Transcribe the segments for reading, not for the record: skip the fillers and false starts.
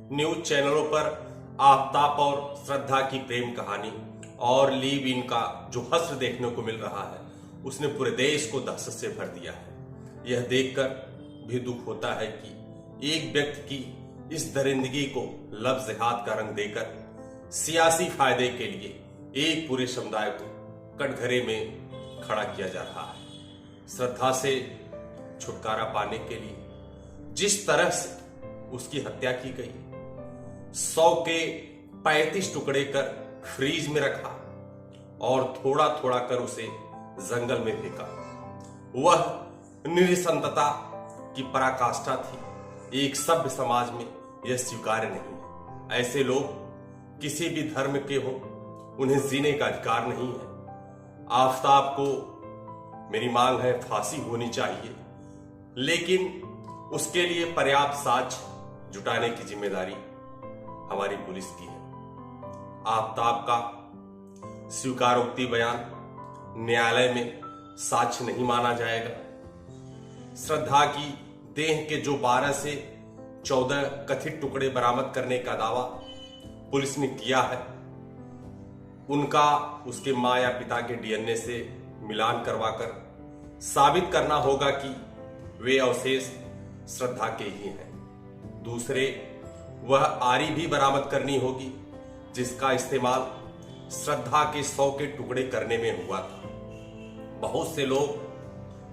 News चैनलों पर आफताब और श्रद्धा की प्रेम कहानी और लीव इन का जो हश्र देखने को मिल रहा है, उसने पूरे देश को दहशत से भर दिया है। यह देखकर भी दुख होता है कि एक व्यक्ति की इस दरिंदगी को लफ्ज हाथ का रंग देकर सियासी फायदे के लिए एक पूरे समुदाय को कटघरे में खड़ा किया जा रहा है। श्रद्धा से छुटकारा पाने के लिए जिस तरह से उसकी हत्या की गई, 100 के 35 टुकड़े कर फ्रीज में रखा और थोड़ा थोड़ा कर उसे जंगल में फेंका, वह निरसंतता की पराकाष्ठा थी। एक सभ्य समाज में यह स्वीकार्य नहीं है। ऐसे लोग किसी भी धर्म के हों, उन्हें जीने का अधिकार नहीं है। आफताब को मेरी मांग है फांसी होनी चाहिए, लेकिन उसके लिए पर्याप्त साक्ष्य जुटाने की जिम्मेदारी हमारी पुलिस की है। आफताब का स्वीकारोक्ति बयान न्यायालय में साक्ष्य नहीं माना जाएगा। श्रद्धा की देह के जो 12 से 14 कथित टुकड़े बरामद करने का दावा पुलिस ने किया है, उनका उसके मां या पिता के डीएनए से मिलान करवाकर साबित करना होगा कि वे अवशेष श्रद्धा के ही हैं। दूसरे, वह आरी भी बरामद करनी होगी जिसका इस्तेमाल श्रद्धा के 100 के टुकड़े करने में हुआ था। बहुत से लोग,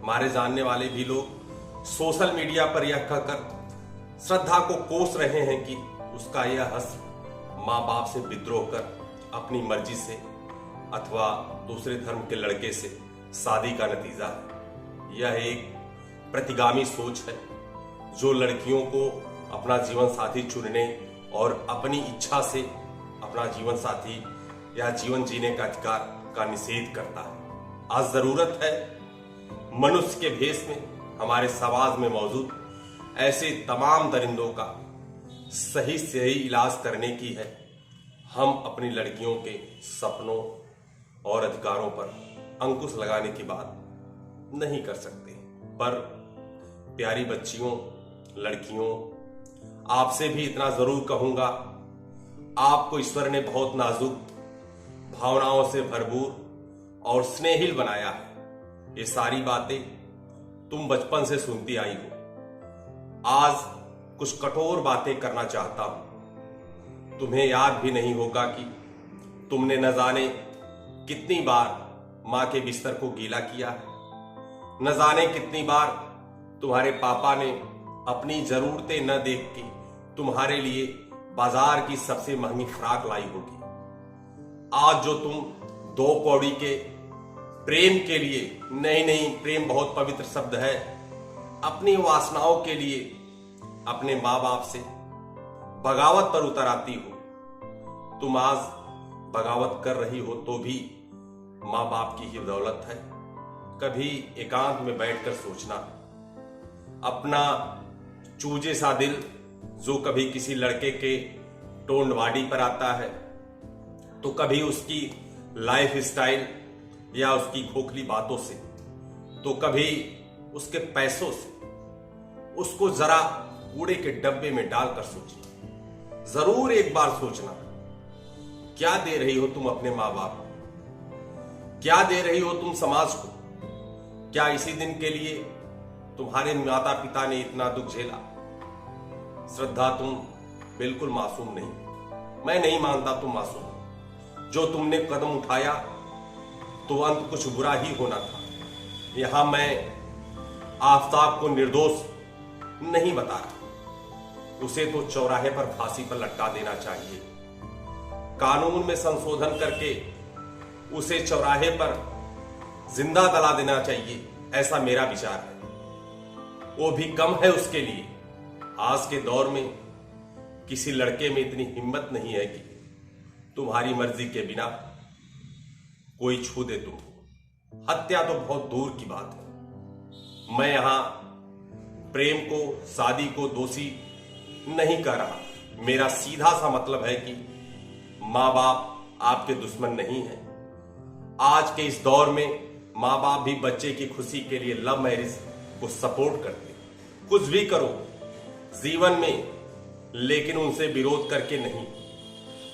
हमारे जानने वाले भी लोग, सोशल मीडिया पर यह कहकर श्रद्धा को कोस रहे हैं कि उसका यह हश्र मां बाप से विद्रोह कर अपनी मर्जी से अथवा दूसरे धर्म के लड़के से शादी का नतीजा है। यह एक प्रतिगामी सोच है जो लड़कियों को अपना जीवन साथी चुनने और अपनी इच्छा से अपना जीवन साथी या जीवन जीने का अधिकार का निषेध करता है। आज जरूरत है मनुष्य के भेष में हमारे समाज में मौजूद ऐसे तमाम दरिंदों का सही सही इलाज करने की है। हम अपनी लड़कियों के सपनों और अधिकारों पर अंकुश लगाने की बात नहीं कर सकते, पर प्यारी बच्चियों, लड़कियों, आपसे भी इतना जरूर कहूंगा, आपको ईश्वर ने बहुत नाजुक, भावनाओं से भरपूर और स्नेहिल बनाया है। ये सारी बातें तुम बचपन से सुनती आई हो। आज कुछ कठोर बातें करना चाहता हूं। तुम्हें याद भी नहीं होगा कि तुमने न जाने कितनी बार मां के बिस्तर को गीला किया है। न जाने कितनी बार तुम्हारे पापा ने अपनी जरूरतें न देख के तुम्हारे लिए बाजार की सबसे महंगी फ्राक लाई होगी। आज जो तुम 2 कौड़ी के प्रेम के लिए, नहीं, प्रेम बहुत पवित्र शब्द है, अपनी वासनाओं के लिए अपने मां बाप से बगावत पर उतर आती हो। तुम आज बगावत कर रही हो तो भी मां बाप की ही बदौलत है। कभी एकांत में बैठकर सोचना, अपना चूजे सा दिल जो कभी किसी लड़के के टोंड पर आता है, तो कभी उसकी लाइफ स्टाइल या उसकी खोखली बातों से, तो कभी उसके पैसों से, उसको जरा कूड़े के डब्बे में डालकर सोचिए। जरूर एक बार सोचना, क्या दे रही हो तुम अपने मां बाप को? क्या दे रही हो तुम समाज को? क्या इसी दिन के लिए तुम्हारे माता पिता ने इतना दुख झेला? श्रद्धा, तुम बिल्कुल मासूम नहीं। मैं नहीं मानता तुम मासूम। जो तुमने कदम उठाया तो अंत कुछ बुरा ही होना था। यहां मैं आफताब को निर्दोष नहीं बता रहा। उसे तो चौराहे पर फांसी पर लटका देना चाहिए। कानून में संशोधन करके उसे चौराहे पर जिंदा जला देना चाहिए, ऐसा मेरा विचार है। वो भी कम है उसके लिए। आज के दौर में किसी लड़के में इतनी हिम्मत नहीं है कि तुम्हारी मर्जी के बिना कोई छू दे तुमको। हत्या तो बहुत दूर की बात है। मैं यहां प्रेम को, शादी को दोषी नहीं कह रहा। मेरा सीधा सा मतलब है कि मां बाप आपके दुश्मन नहीं है। आज के इस दौर में मां बाप भी बच्चे की खुशी के लिए लव मैरिज को सपोर्ट करते। कुछ भी करो, जीवन में लेकिन उनसे विरोध करके नहीं।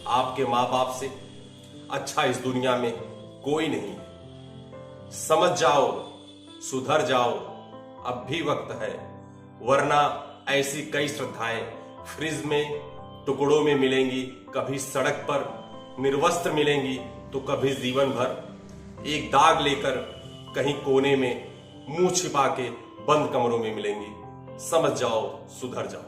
आपके माँ बाप से अच्छा इस दुनिया में कोई नहीं। समझ जाओ, सुधर जाओ, अब भी वक्त है, वरना ऐसी कई श्रद्धाएं फ्रिज में टुकड़ों में मिलेंगी, कभी सड़क पर निर्वस्त्र मिलेंगी तो कभी जीवन भर एक दाग लेकर कहीं कोने में मुंह छिपा के बंद कमरों में मिलेंगी। समझ जाओ, सुधर जाओ।